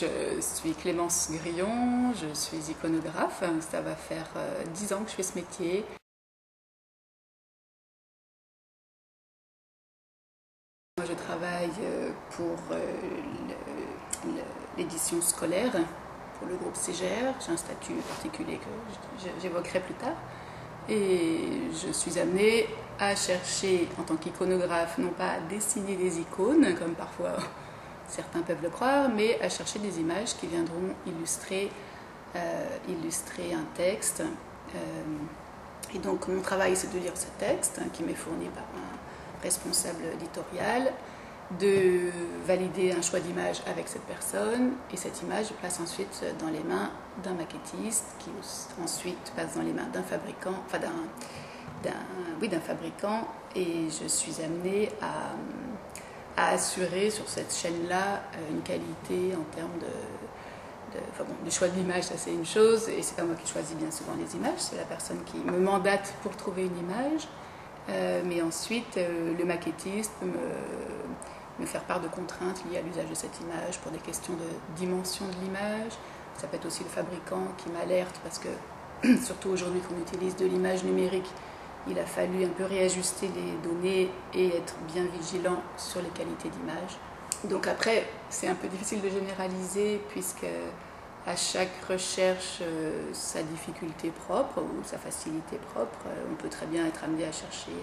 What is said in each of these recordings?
je suis Clémence Grillon, je suis iconographe. Ça va faire 10 ans que je fais ce métier. Moi, je travaille pour l'édition scolaire, pour le groupe CGR. J'ai un statut particulier que j'évoquerai plus tard. Et je suis amenée à chercher, en tant qu'iconographe, non pas à dessiner des icônes, comme parfois certains peuvent le croire, mais à chercher des images qui viendront illustrer un texte. Et donc mon travail, c'est de lire ce texte, qui m'est fourni par un responsable éditorial, de valider un choix d'image avec cette personne, et cette image je place ensuite dans les mains d'un maquettiste, qui ensuite passe dans les mains d'un fabricant, d'un fabricant, et je suis amenée à assurer sur cette chaîne-là une qualité en termes du choix de l'image. Ça c'est une chose, et c'est pas moi qui choisis bien souvent les images, c'est la personne qui me mandate pour trouver une image, mais ensuite le maquettiste peut me faire part de contraintes liées à l'usage de cette image pour des questions de dimension de l'image. Ça peut être aussi le fabricant qui m'alerte parce que, surtout aujourd'hui qu'on utilise de l'image numérique, il a fallu un peu réajuster les données et être bien vigilant sur les qualités d'image. Donc après, c'est un peu difficile de généraliser puisque à chaque recherche, sa difficulté propre ou sa facilité propre. On peut très bien être amené à chercher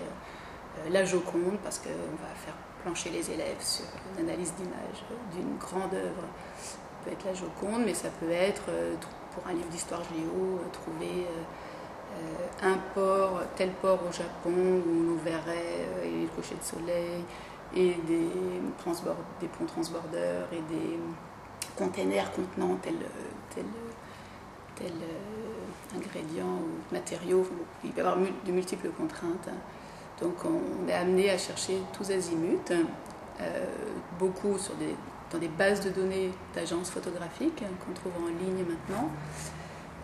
la Joconde parce qu'on va faire plancher les élèves sur une analyse d'image d'une grande œuvre. Ça peut être la Joconde, mais ça peut être, pour un livre d'histoire géo, trouver tel port au Japon où on verrait les couchers de soleil et des ponts transbordeurs et des containers contenant tel ingrédient ou matériau. Il peut y avoir de multiples contraintes. Donc on est amené à chercher tous azimuts, beaucoup dans des bases de données d'agences photographiques qu'on trouve en ligne maintenant.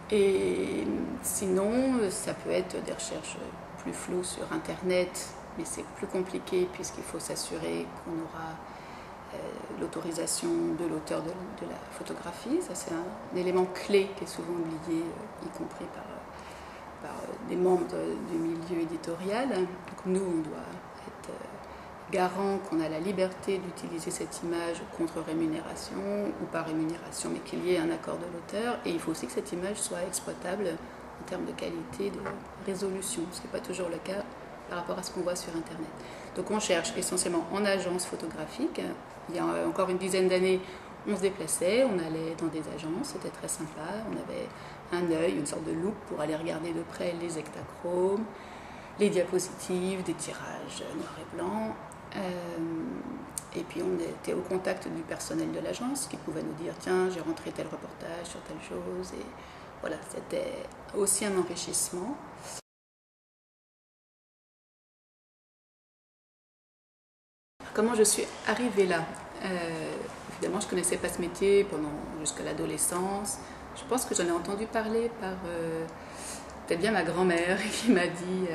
Et sinon, ça peut être des recherches plus floues sur Internet, mais c'est plus compliqué puisqu'il faut s'assurer qu'on aura l'autorisation de l'auteur de la photographie. Ça, c'est un élément clé qui est souvent oublié, y compris par des membres du milieu éditorial. Donc nous, on doit être garant qu'on a la liberté d'utiliser cette image contre rémunération ou par rémunération, mais qu'il y ait un accord de l'auteur. Et il faut aussi que cette image soit exploitable en termes de qualité, de résolution, ce qui n'est pas toujours le cas par rapport à ce qu'on voit sur Internet. Donc on cherche essentiellement en agence photographique. Il y a encore une dizaine d'années, on se déplaçait, on allait dans des agences, c'était très sympa. On avait un œil, une sorte de loupe pour aller regarder de près les hectachromes, les diapositives, des tirages noir et blanc. Et puis on était au contact du personnel de l'agence qui pouvait nous dire tiens, j'ai rentré tel reportage sur telle chose. Et voilà, c'était aussi un enrichissement. Comment je suis arrivée là? Évidemment, je ne connaissais pas ce métier jusqu'à l'adolescence. Je pense que j'en ai entendu parler par peut-être bien ma grand-mère qui m'a dit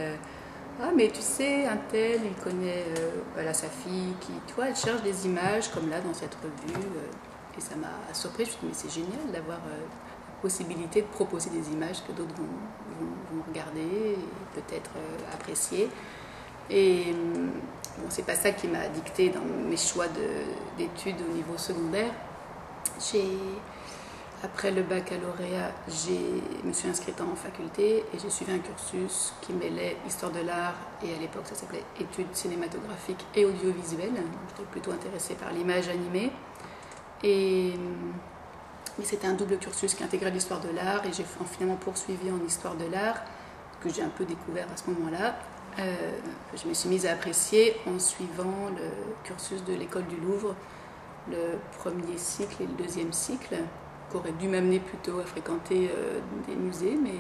ah, mais tu sais, un tel, il connaît voilà, sa fille qui, tu vois, elle cherche des images comme là dans cette revue. Et ça m'a surpris. Je me suis dit, mais c'est génial d'avoir la possibilité de proposer des images que d'autres vont regarder et peut-être apprécier. Et bon, c'est pas ça qui m'a dicté dans mes choix d'études au niveau secondaire. Après le baccalauréat, je me suis inscrite en faculté et j'ai suivi un cursus qui mêlait histoire de l'art et à l'époque ça s'appelait études cinématographiques et audiovisuelles. J'étais plutôt intéressée par l'image animée. Mais c'était un double cursus qui intégrait l'histoire de l'art et j'ai finalement poursuivi en histoire de l'art, que j'ai un peu découvert à ce moment-là. Je me suis mise à apprécier en suivant le cursus de l'école du Louvre, le premier cycle et le deuxième cycle, qui aurait dû m'amener plutôt à fréquenter des musées, mais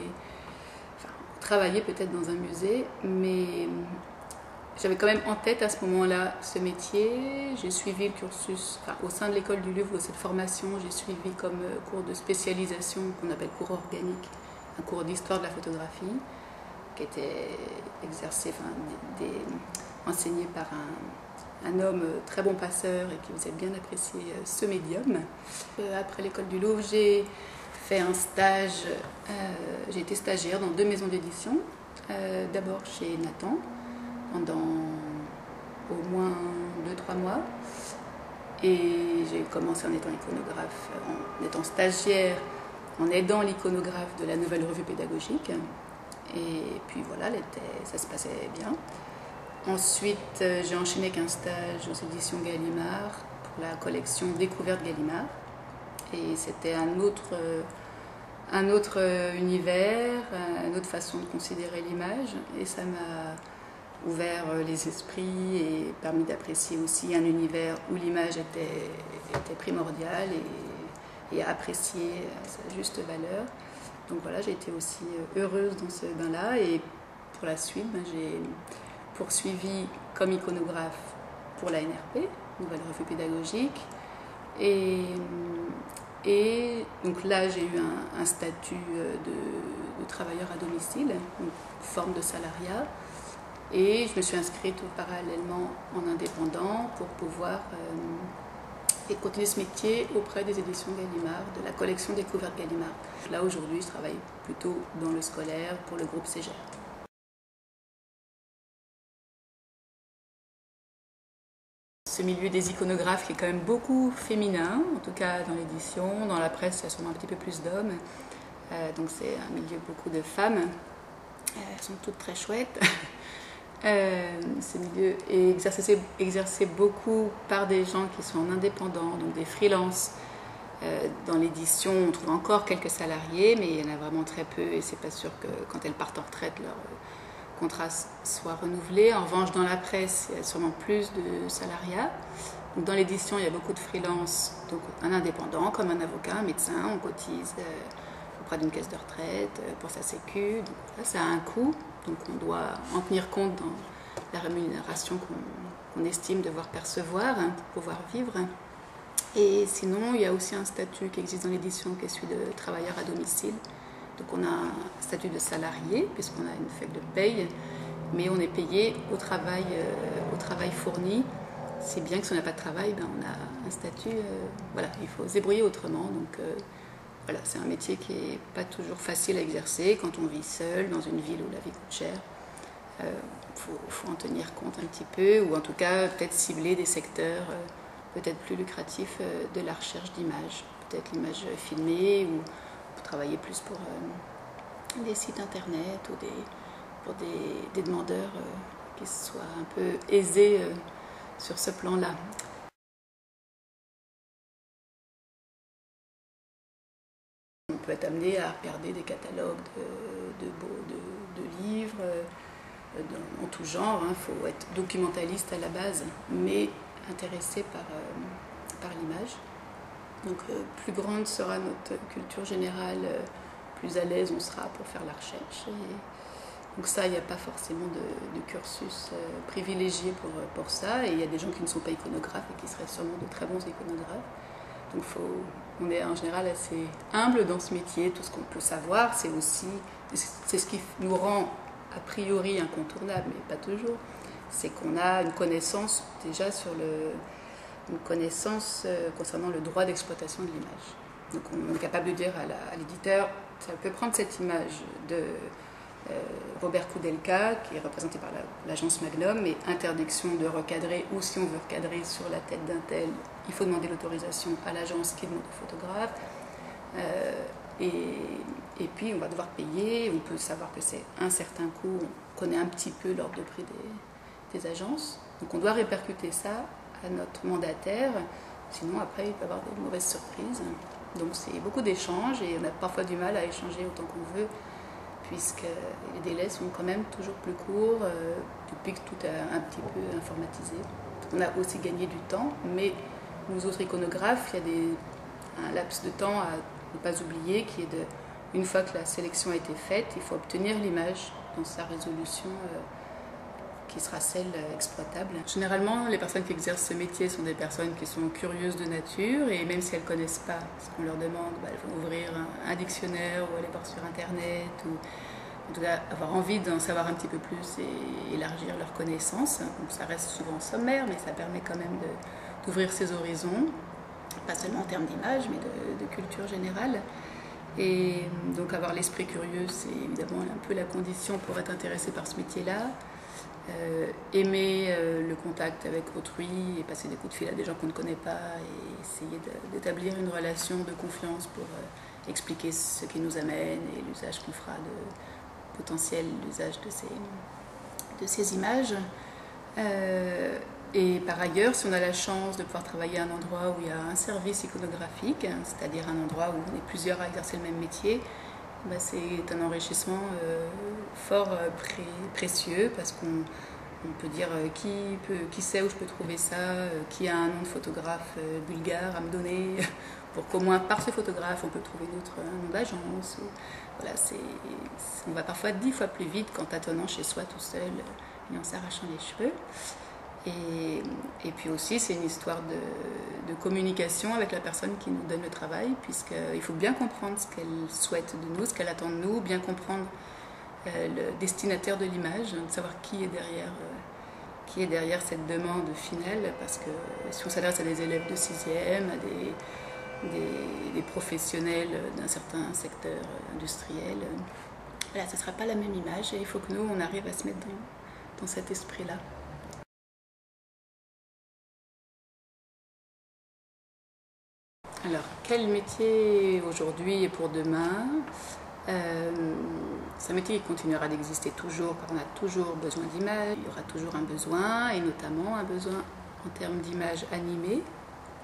travailler peut-être dans un musée, mais j'avais quand même en tête à ce moment-là ce métier. J'ai suivi le cursus, au sein de l'école du Louvre, cette formation, j'ai suivi comme cours de spécialisation qu'on appelle cours organique, un cours d'histoire de la photographie, qui était exercé, enseigné par un homme très bon passeur et qui faisait bien apprécier ce médium. Après l'école du Louvre, j'ai fait un stage, j'ai été stagiaire dans 2 maisons d'édition. D'abord chez Nathan, pendant au moins 2-3 mois. Et j'ai commencé en étant iconographe, en étant stagiaire, en aidant l'iconographe de la nouvelle revue pédagogique. Et puis voilà, ça se passait bien. Ensuite, j'ai enchaîné avec un stage aux éditions Gallimard pour la collection Découverte Gallimard. Et c'était un autre univers, une autre façon de considérer l'image. Et ça m'a ouvert les esprits et permis d'apprécier aussi un univers où l'image était primordiale et à apprécier sa juste valeur. Donc voilà, j'ai été aussi heureuse dans ce bain-là. Et pour la suite, j'ai poursuivi comme iconographe pour la NRP, Nouvelle Revue Pédagogique. Et donc là, j'ai eu un statut de travailleur à domicile, une forme de salariat. Et je me suis inscrite parallèlement en indépendant pour pouvoir continuer ce métier auprès des éditions Gallimard, de la collection Découverte Gallimard. Là, aujourd'hui, je travaille plutôt dans le scolaire pour le groupe Ségère. Ce milieu des iconographes qui est quand même beaucoup féminin, en tout cas dans l'édition, dans la presse, il y a sûrement un petit peu plus d'hommes. Donc c'est un milieu beaucoup de femmes. Elles sont toutes très chouettes. Ce milieu est exercé beaucoup par des gens qui sont en indépendant, donc des freelances. Dans l'édition, on trouve encore quelques salariés, mais il y en a vraiment très peu et c'est pas sûr que quand elles partent en retraite, leur contrat soit renouvelé. En revanche, dans la presse, il y a sûrement plus de salariats. Donc, dans l'édition, il y a beaucoup de freelance, donc un indépendant, comme un avocat, un médecin, on cotise auprès d'une caisse de retraite pour sa sécu. Donc là, ça a un coût, donc on doit en tenir compte dans la rémunération qu'on estime devoir percevoir pour pouvoir vivre. Et sinon, il y a aussi un statut qui existe dans l'édition qui est celui de travailleur à domicile. Donc on a un statut de salarié puisqu'on a une feuille de paye, mais on est payé au travail fourni. C'est bien que si on n'a pas de travail, on a un statut, voilà, il faut se débrouiller autrement. Donc voilà, c'est un métier qui n'est pas toujours facile à exercer quand on vit seul dans une ville où la vie coûte cher. Faut en tenir compte un petit peu, ou en tout cas peut-être cibler des secteurs peut-être plus lucratifs de la recherche d'images, peut-être l'image filmée ou travailler plus pour des sites internet ou pour des demandeurs qui soient un peu aisés sur ce plan-là. On peut être amené à regarder des catalogues de livres en tout genre. Il faut être documentaliste à la base, mais intéressé par l'image. Donc plus grande sera notre culture générale, plus à l'aise on sera pour faire la recherche. Et donc ça, il n'y a pas forcément de cursus privilégié pour ça. Et il y a des gens qui ne sont pas iconographes et qui seraient sûrement de très bons iconographes. Donc on est en général assez humble dans ce métier. Tout ce qu'on peut savoir, c'est ce qui nous rend a priori incontournable, mais pas toujours. C'est qu'on a une connaissance déjà une connaissance concernant le droit d'exploitation de l'image. Donc on est capable de dire à l'éditeur, ça peut prendre cette image de Robert Koudelka, qui est représenté par l'agence Magnum, mais interdiction de recadrer, ou si on veut recadrer sur la tête d'un tel, il faut demander l'autorisation à l'agence qui demande au photographe. Et puis on va devoir payer, on peut savoir que c'est un certain coût, on connaît un petit peu l'ordre de prix des agences. Donc on doit répercuter ça à notre mandataire, sinon après il peut y avoir des mauvaises surprises. Donc c'est beaucoup d'échanges et on a parfois du mal à échanger autant qu'on veut, puisque les délais sont quand même toujours plus courts depuis que tout est un petit peu informatisé. On a aussi gagné du temps, mais nous autres iconographes, il y a un laps de temps à ne pas oublier qui est une fois que la sélection a été faite, il faut obtenir l'image dans sa résolution qui sera celle exploitable. Généralement, les personnes qui exercent ce métier sont des personnes qui sont curieuses de nature et même si elles ne connaissent pas ce qu'on leur demande, elles vont ouvrir un dictionnaire ou aller voir sur Internet ou en tout cas avoir envie d'en savoir un petit peu plus et élargir leurs connaissances. Donc ça reste souvent sommaire, mais ça permet quand même d'ouvrir ses horizons, pas seulement en termes d'image, mais de culture générale. Et donc avoir l'esprit curieux, c'est évidemment un peu la condition pour être intéressé par ce métier-là. Aimer le contact avec autrui et passer des coups de fil à des gens qu'on ne connaît pas et essayer d'établir une relation de confiance pour expliquer ce qui nous amène et l'usage qu'on fera potentiel l'usage de ces images. Et par ailleurs, si on a la chance de pouvoir travailler à un endroit où il y a un service iconographique, c'est-à-dire un endroit où on est plusieurs à exercer le même métier, bah c'est un enrichissement fort précieux parce qu'on peut dire qui sait où je peux trouver ça, qui a un nom de photographe bulgare à me donner, pour qu'au moins par ce photographe on peut trouver un nom d'agence. Voilà, on va parfois 10 fois plus vite qu'en tâtonnant chez soi tout seul et en s'arrachant les cheveux. Et puis aussi, c'est une histoire de communication avec la personne qui nous donne le travail, puisqu'il faut bien comprendre ce qu'elle souhaite de nous, ce qu'elle attend de nous, bien comprendre le destinataire de l'image, de savoir qui est derrière cette demande finale, parce que si on s'adresse à des élèves de 6e, à des professionnels d'un certain secteur industriel, voilà, ce ne sera pas la même image et il faut que nous, on arrive à se mettre dans cet esprit-là. Alors, quel métier aujourd'hui et pour demain? C'est un métier qui continuera d'exister toujours, car on a toujours besoin d'images, il y aura toujours un besoin, et notamment un besoin en termes d'images animées.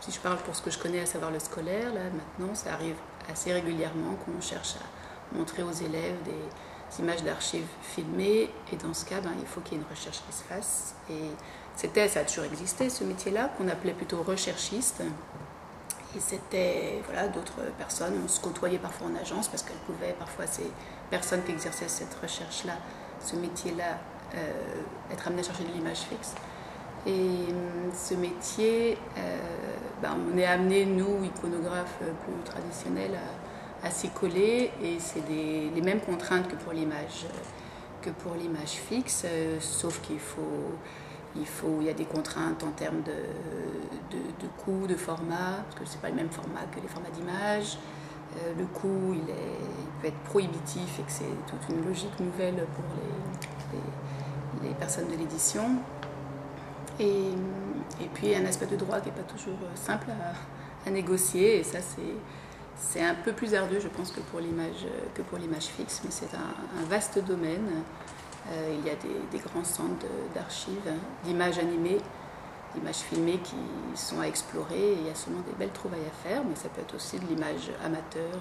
Si je parle pour ce que je connais, à savoir le scolaire, là maintenant, ça arrive assez régulièrement qu'on cherche à montrer aux élèves des images d'archives filmées, et dans ce cas, il faut qu'il y ait une recherche qui se fasse. Et ça a toujours existé, ce métier-là, qu'on appelait plutôt recherchiste. Et c'était, voilà, d'autres personnes, on se côtoyait parfois en agence parce qu'elles pouvaient, parfois ces personnes qui exerçaient cette recherche-là, ce métier-là, être amenées à chercher de l'image fixe. Et ce métier, on est amené, nous, iconographes plus traditionnels, à s'y coller, et c'est les mêmes contraintes que pour l'image fixe, sauf il y a des contraintes en termes de coût, de format, parce que ce n'est pas le même format que les formats d'image. Le coût, il peut être prohibitif et que c'est toute une logique nouvelle pour les personnes de l'édition. Et puis un aspect de droit qui n'est pas toujours simple à négocier, et ça c'est un peu plus ardu, je pense, que pour l'image fixe, mais c'est un vaste domaine. Il y a des grands centres d'archives, d'images animées, d'images filmées qui sont à explorer, et il y a souvent des belles trouvailles à faire, mais ça peut être aussi de l'image amateur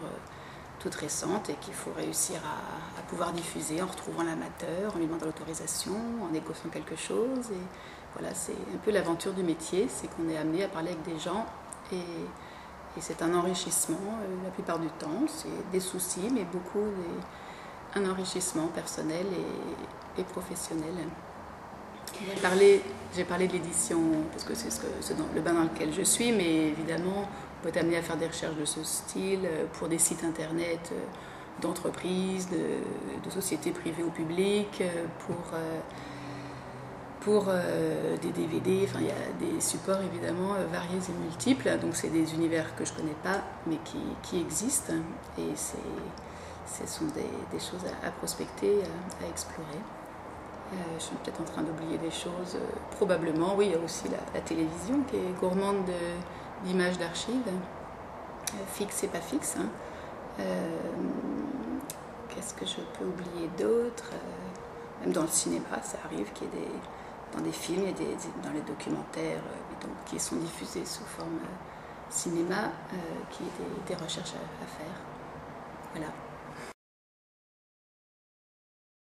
toute récente et qu'il faut réussir à pouvoir diffuser en retrouvant l'amateur, en lui demandant l'autorisation, en négociant quelque chose. Et voilà, c'est un peu l'aventure du métier, c'est qu'on est amené à parler avec des gens et c'est un enrichissement la plupart du temps, c'est des soucis, mais beaucoup un enrichissement personnel et professionnel. J'ai parlé de l'édition parce que c'est le bain dans lequel je suis, mais évidemment, on peut être amené à faire des recherches de ce style pour des sites internet d'entreprises, de sociétés privées ou publiques, pour des DVD, enfin il y a des supports évidemment variés et multiples, donc c'est des univers que je ne connais pas, mais qui existent, et ce sont des choses à prospecter, à explorer. Je suis peut-être en train d'oublier des choses, probablement. Oui, il y a aussi la télévision qui est gourmande d'images d'archives, fixes et pas fixes. Qu'est-ce que je peux oublier d'autre? Même dans le cinéma, ça arrive qu'il y ait dans des films, dans les documentaires qui sont diffusés sous forme cinéma, qu'il y ait des recherches à faire. Voilà.